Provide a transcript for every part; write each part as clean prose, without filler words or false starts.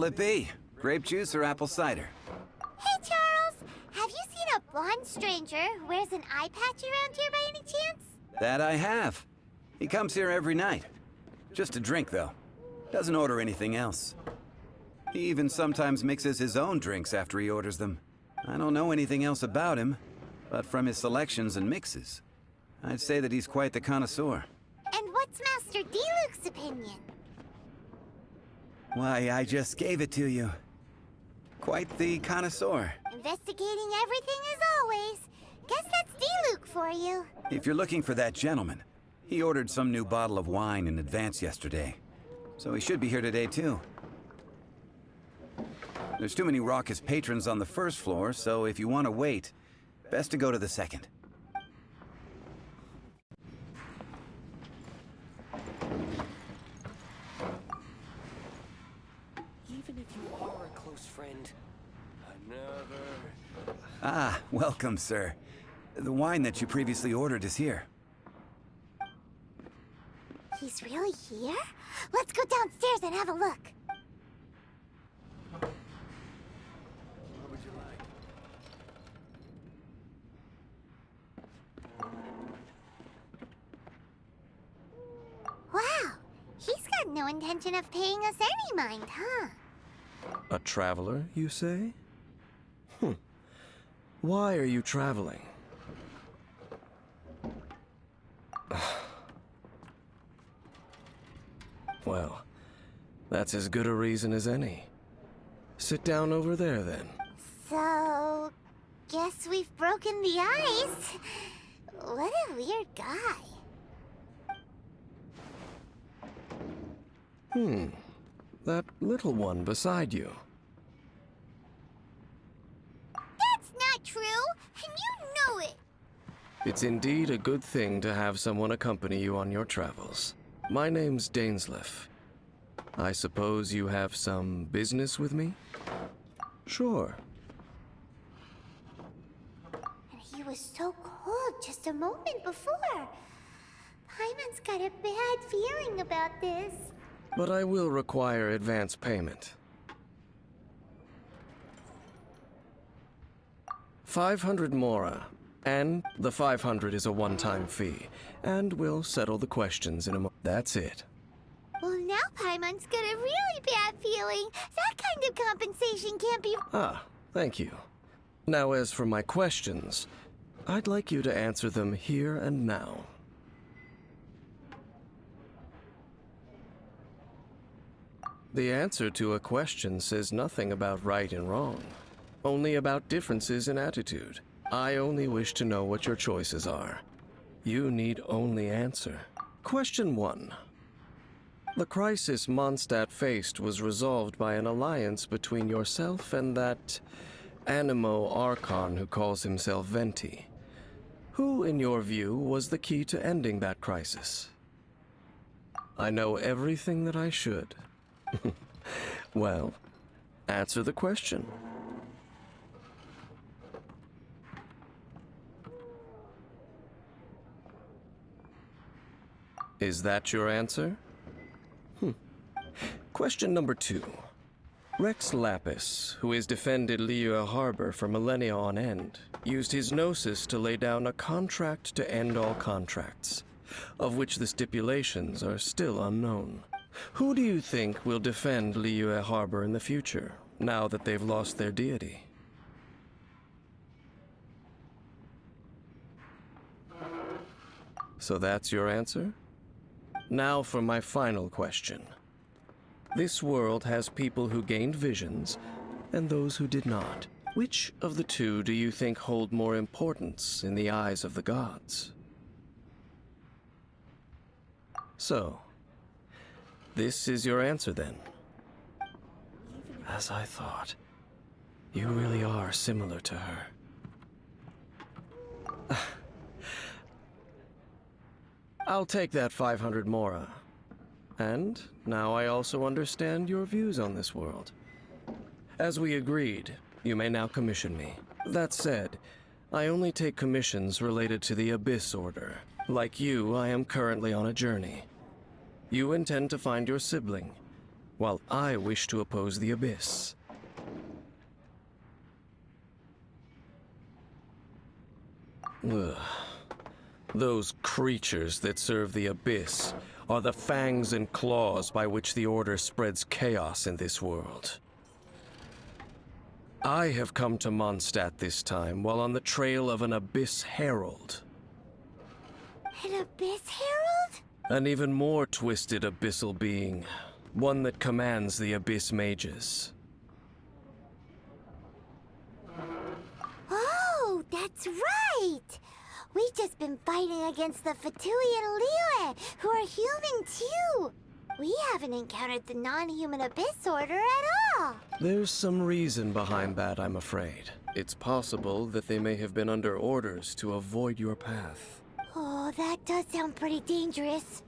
it be? Grape juice or apple cider? Hey, Charles! Have you seen a blonde stranger who wears an eye patch around here by any chance? That I have. He comes here every night. Just to drink, though. Doesn't order anything else. He even sometimes mixes his own drinks after he orders them. I don't know anything else about him, but from his selections and mixes, I'd say that he's quite the connoisseur. And what's Master D-Luke's opinion? Why, I just gave it to you. Quite the connoisseur. Investigating everything as always. Guess that's D-Luke for you. If you're looking for that gentleman, he ordered some new bottle of wine in advance yesterday. So he should be here today, too. There's too many raucous patrons on the first floor, so if you want to wait, best to go to the second. Even if you are a close friend, another... Ah, welcome, sir. The wine that you previously ordered is here. He's really here? Let's go downstairs and have a look. What would you like? Wow, he's got no intention of paying us any mind, huh? A traveler, you say? Why are you traveling? Well, that's as good a reason as any. Sit down over there, then. So, guess we've broken the ice. What a weird guy. That little one beside you. That's not true, and you know it. It's indeed a good thing to have someone accompany you on your travels. My name's dainsleif. I suppose you have some business with me? Sure. And he was so cold just a moment before. Paimon's got a bad feeling about this. But I will require advance payment. 500 mora, and the 500 is a one-time fee, and we'll settle the questions in a moment. That's it. Well, now Paimon's got a really bad feeling. That kind of compensation can't be... Ah, thank you. Now, as for my questions, I'd like you to answer them here and now. The answer to a question says nothing about right and wrong, only about differences in attitude. I only wish to know what your choices are. You need only answer. Question 1. The crisis Mondstadt faced was resolved by an alliance between yourself and that Animo Archon who calls himself Venti. Who, in your view, was the key to ending that crisis? I know everything that I should. Well, answer the question. Is that your answer? Question number 2. Rex Lapis, who has defended Liyue Harbor for millennia on end, used his gnosis to lay down a contract to end all contracts, of which the stipulations are still unknown. Who do you think will defend Liyue Harbor in the future, now that they've lost their deity? So that's your answer? Now for my final question. This world has people who gained visions, and those who did not. Which of the two do you think hold more importance in the eyes of the gods? So, this is your answer then. As I thought. You really are similar to her. I'll take that 500 mora. And now I also understand your views on this world. As we agreed, you may now commission me. That said, I only take commissions related to the Abyss Order. Like you, I am currently on a journey. You intend to find your sibling, while I wish to oppose the abyss. Ugh. Those creatures that serve the abyss are the fangs and claws by which the Order spreads chaos in this world. I have come to Mondstadt this time while on the trail of an abyss herald. An abyss herald? An even more twisted abyssal being, one that commands the abyss mages. Oh, that's right! We've just been fighting against the Fatui and Liyue, who are human too! We haven't encountered the non-human abyss order at all! There's some reason behind that, I'm afraid. It's possible that they may have been under orders to avoid your path. Oh, that does sound pretty dangerous.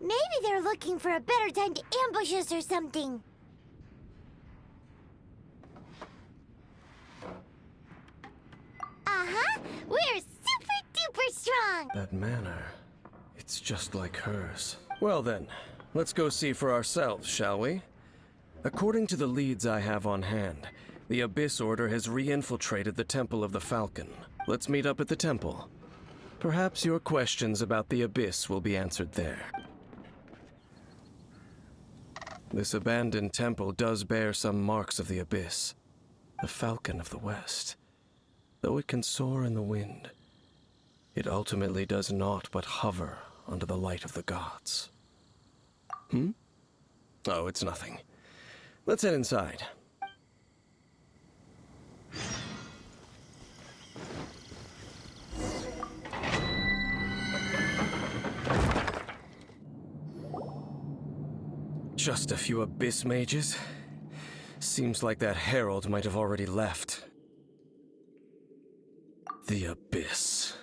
Maybe they're looking for a better time to ambush us or something. Uh-huh! We're super-duper strong! That manner, it's just like hers. Well then, let's go see for ourselves, shall we? According to the leads I have on hand, the Abyss Order has re-infiltrated the Temple of the Falcon. Let's meet up at the temple. Perhaps your questions about the Abyss will be answered there. This abandoned temple does bear some marks of the Abyss. The Falcon of the West. Though it can soar in the wind, it ultimately does naught but hover under the light of the gods. Oh, it's nothing. Let's head inside. Just a few abyss mages? Seems like that herald might have already left. The abyss.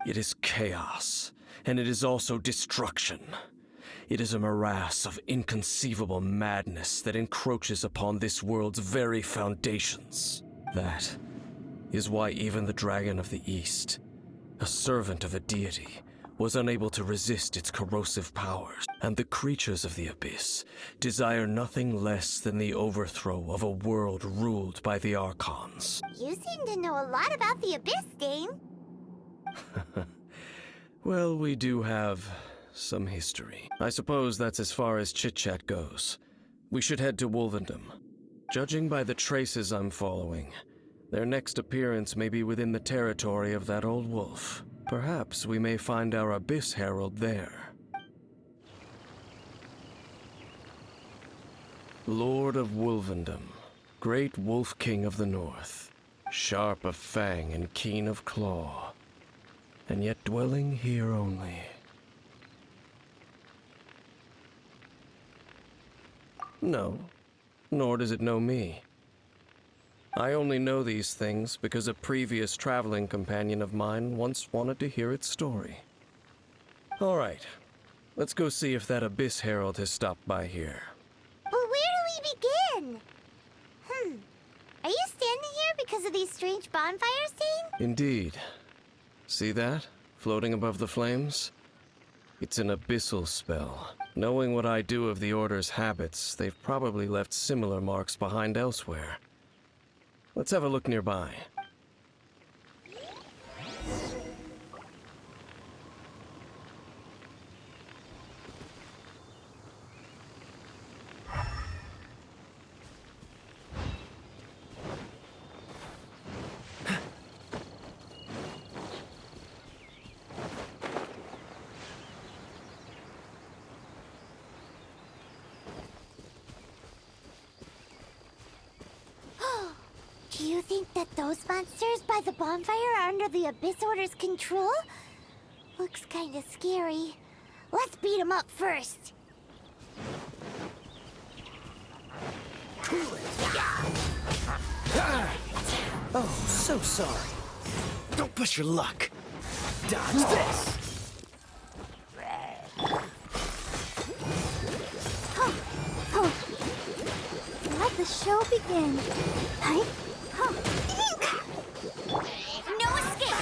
It is chaos, and it is also destruction. It is a morass of inconceivable madness that encroaches upon this world's very foundations. That is why even the Dragon of the East, a servant of a deity, was unable to resist its corrosive powers, and the creatures of the abyss desire nothing less than the overthrow of a world ruled by the Archons. You seem to know a lot about the abyss, Dane. Well, we do have some history. I suppose that's as far as chit-chat goes. We should head to Wolvendom. Judging by the traces I'm following, their next appearance may be within the territory of that old wolf. Perhaps we may find our Abyss Herald there. Lord of Wolvendom, great Wolf King of the North, sharp of fang and keen of claw, and yet dwelling here only. No, nor does it know me. I only know these things because a previous traveling companion of mine once wanted to hear its story. All right, let's go see if that Abyss Herald has stopped by here. But where do we begin? Are you standing here because of these strange bonfires, Dane? Indeed. See that, floating above the flames? It's an abyssal spell. Knowing what I do of the Order's habits, they've probably left similar marks behind elsewhere. Let's have a look nearby. Do you think that those monsters by the bonfire are under the Abyss Order's control? Looks kinda scary. Let's beat them up first. Oh, so sorry. Don't push your luck. Dodge this. Let the show begin. Hi. No escape!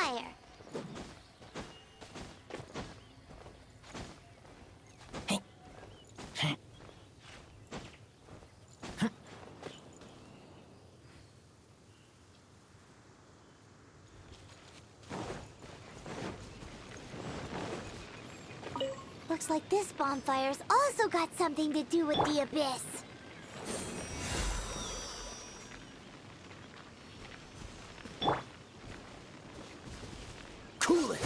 bonfire. Looks like this bonfire's also got something to do with the abyss. Cool it!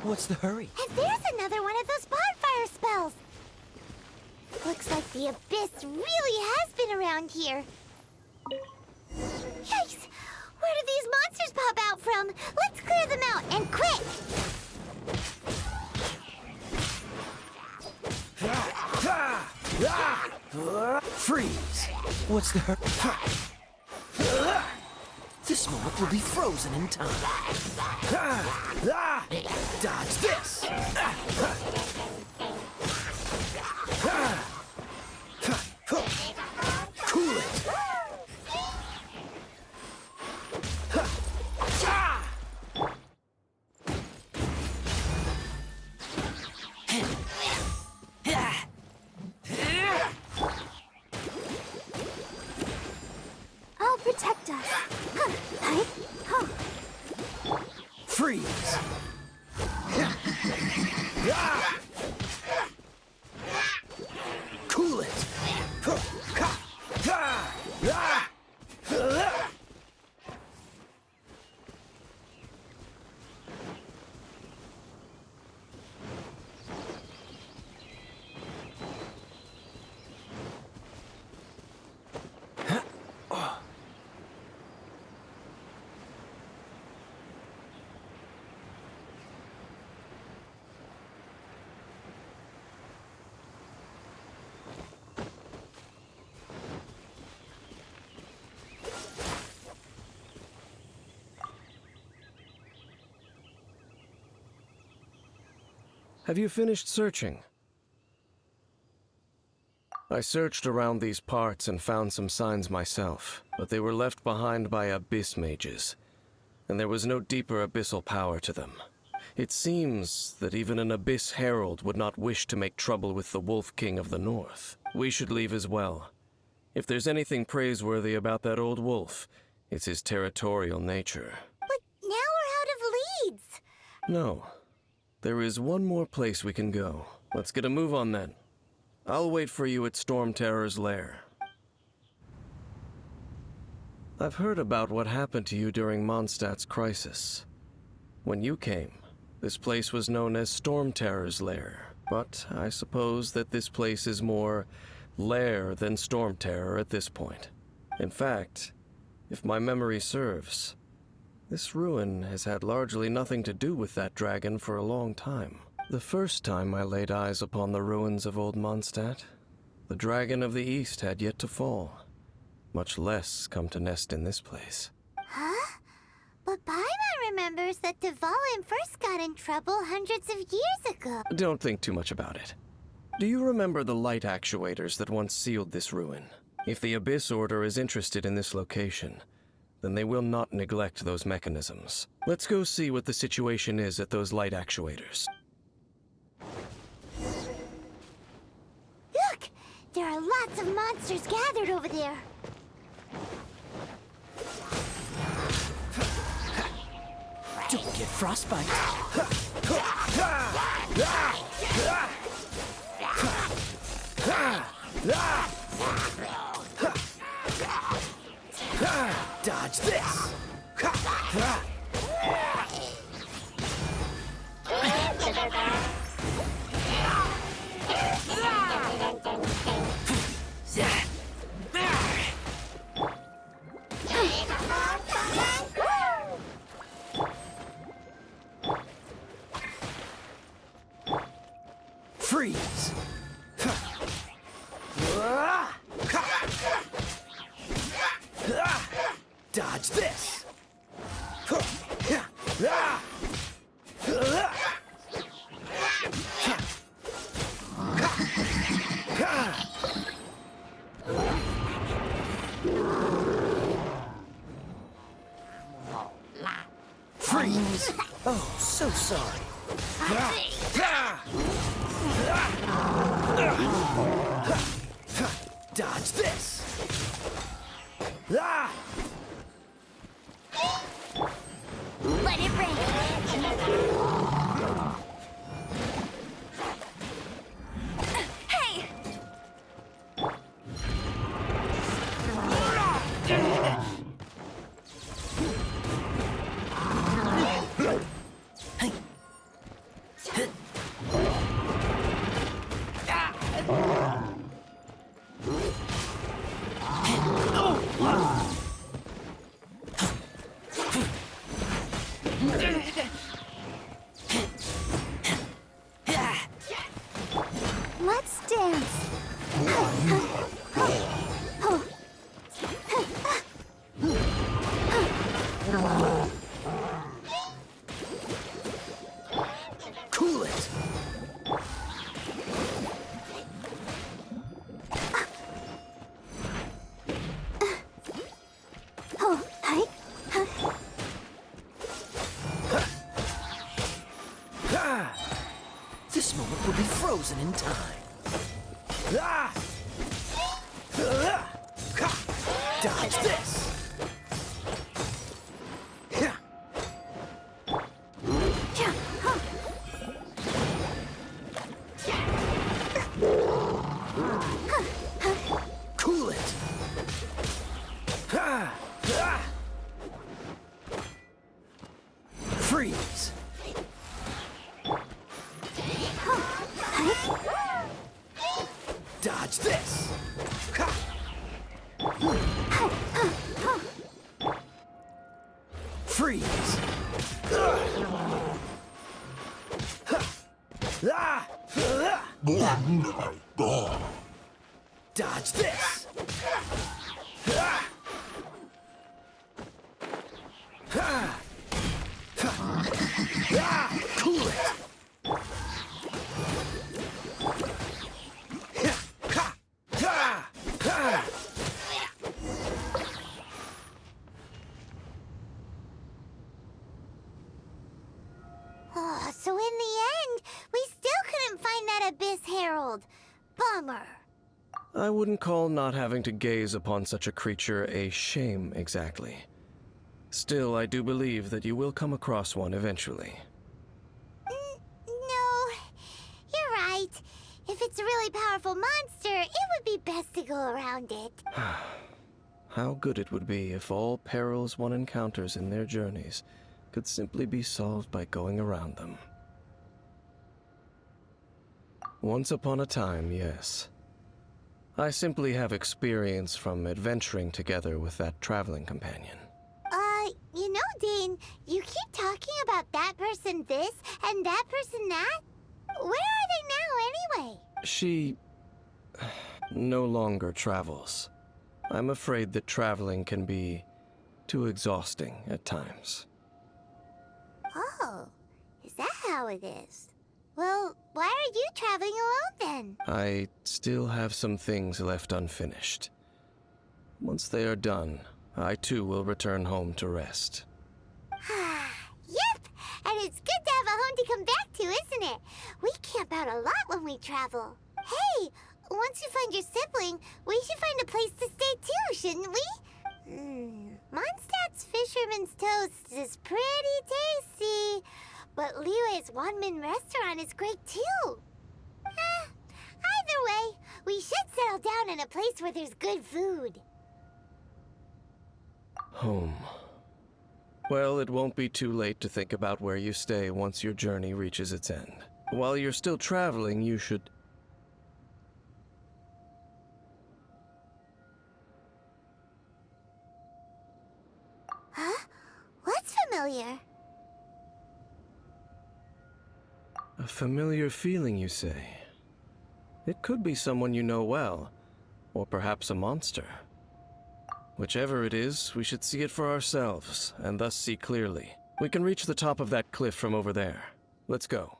What's the hurry? And there's another one of those bonfire spells. Looks like the abyss really has been around here. Yikes! Where do these monsters pop out from? Let's clear them out, and quick! Freeze! What's the hurry? This moment will be frozen in time. Dodge this! Cool it! I'll protect us. Freeze! Cool it! Have you finished searching? I searched around these parts and found some signs myself, but they were left behind by abyss mages, and there was no deeper abyssal power to them. It seems that even an abyss herald would not wish to make trouble with the Wolf King of the North. We should leave as well. If there's anything praiseworthy about that old wolf, it's his territorial nature. But now we're out of leads. No. There is one more place we can go. Let's get a move on then. I'll wait for you at Storm Terror's lair. I've heard about what happened to you during Mondstadt's crisis. When you came, this place was known as Storm Terror's lair, but I suppose that this place is more lair than Storm Terror at this point. In fact, if my memory serves, this ruin has had largely nothing to do with that dragon for a long time. The first time I laid eyes upon the ruins of old Mondstadt, the dragon of the East had yet to fall, much less come to nest in this place. Huh? But Paimon remembers that Dvalin first got in trouble hundreds of years ago. Don't think too much about it. Do you remember the light actuators that once sealed this ruin? If the Abyss Order is interested in this location, then they will not neglect those mechanisms. Let's go see what the situation is at those light actuators. Look! There are lots of monsters gathered over there. Don't get frostbite. Dodge this. Freeze! Dodge this! Freeze! Oh, so sorry. Dodge this! Let it rain. Hey! Let's dance. Cool it! Oh, hi. This moment will be frozen in time. Dodge this! Cool it! Freeze! Dodge this! Freeze! Dodge this! Cool it! Oh, so in the end, we still couldn't find that Abyss Herald. Bummer. I wouldn't call not having to gaze upon such a creature a shame exactly. Still, I do believe that you will come across one eventually. No, you're right. If it's a really powerful monster, it would be best to go around it. How good it would be if all perils one encounters in their journeys could simply be solved by going around them. Once upon a time, yes. I simply have experience from adventuring together with that traveling companion. You know, Dane, you keep talking about that person this and that person that. Where are they now, anyway? She no longer travels. I'm afraid that traveling can be too exhausting at times. Oh, is that how it is? Well, why are you traveling alone then? I still have some things left unfinished. Once they are done, I too will return home to rest. Yep, and it's good to have a home to come back to, isn't it? We camp out a lot when we travel. Hey, once you find your sibling, we should find a place to stay too, shouldn't we? Mondstadt's Fisherman's Toast is pretty tasty, but Liyue's one-man restaurant is great too. Either way, we should settle down in a place where there's good food. Home. Well, it won't be too late to think about where you stay once your journey reaches its end. While you're still traveling, you should... Huh? What's familiar? A familiar feeling, you say? It could be someone you know well, or perhaps a monster. Whichever it is, we should see it for ourselves, and thus see clearly. We can reach the top of that cliff from over there. Let's go.